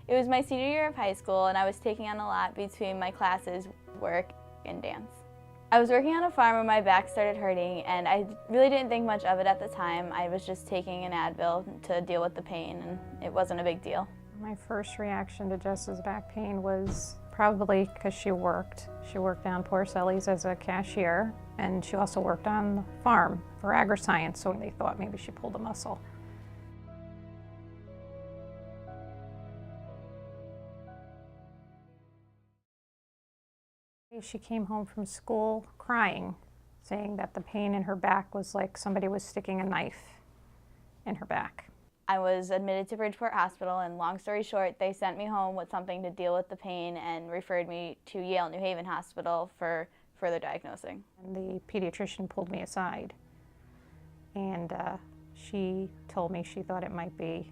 It was my senior year of high school, and I was taking on a lot between my classes, work, and dance. I was working on a farm when my back started hurting, and I really didn't think much of it at the time. I was just taking an Advil to deal with the pain, and it wasn't a big deal. My first reaction to Jess's back pain was probably because she worked. She worked down Porcelli's as a cashier, and she also worked on the farm for agri-science, so they thought maybe she pulled a muscle. She came home from school crying, saying that the pain in her back was like somebody was sticking a knife in her back. I was admitted to Bridgeport Hospital, and long story short, they sent me home with something to deal with the pain and referred me to Yale New Haven Hospital for further diagnosing. And the pediatrician pulled me aside, and she told me she thought it might be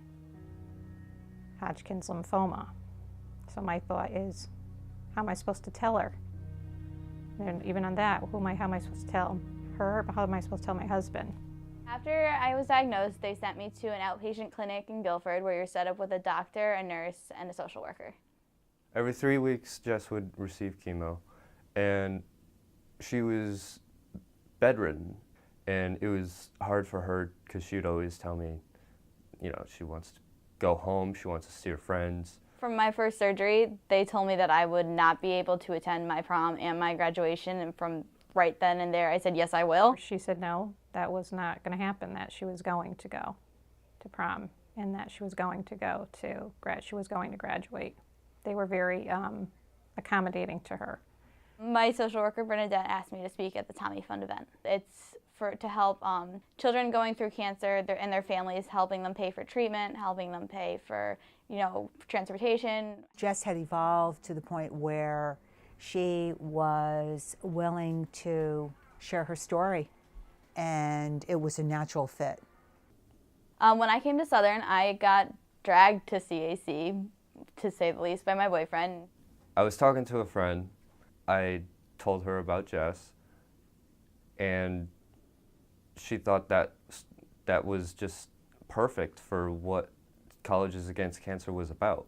Hodgkin's lymphoma. So my thought is, how am I supposed to tell her? And even on that, how am I supposed to tell her? How am I supposed to tell my husband? After I was diagnosed, they sent me to an outpatient clinic in Guilford where you're set up with a doctor, a nurse, and a social worker. Every 3 weeks, Jess would receive chemo, and she was bedridden, and it was hard for her because she'd always tell me, you know, she wants to go home, she wants to see her friends. From my first surgery, they told me that I would not be able to attend my prom and my graduation, and from right then and there, I said, yes, I will. She said no, that was not going to happen, that she was going to go to prom, and that she was going to go to she was going to graduate. They were very accommodating to her. My social worker, Bernadette, asked me to speak at the Tommy Fund event. It's to help children going through cancer and their families, helping them pay for treatment, helping them pay for, you know, transportation. Jess had evolved to the point where she was willing to share her story, and it was a natural fit. When I came to Southern, I got dragged to CAC, to say the least, by my boyfriend. I was talking to a friend. I told her about Jess, and she thought that was just perfect for what Colleges Against Cancer was about.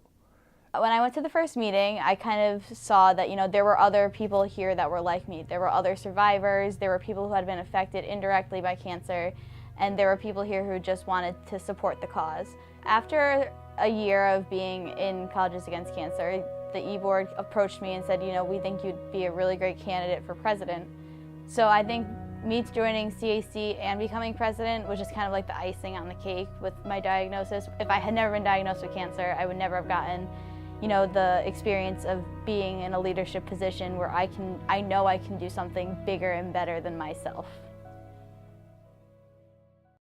When I went to the first meeting, I kind of saw that, you know, there were other people here that were like me. There were other survivors, there were people who had been affected indirectly by cancer, and there were people here who just wanted to support the cause. After a year of being in Colleges Against Cancer, the E-Board approached me and said, you know, we think you'd be a really great candidate for president. So I think me joining CAC and becoming president was just kind of like the icing on the cake with my diagnosis. If I had never been diagnosed with cancer, I would never have gotten, you know, the experience of being in a leadership position where I know I can do something bigger and better than myself.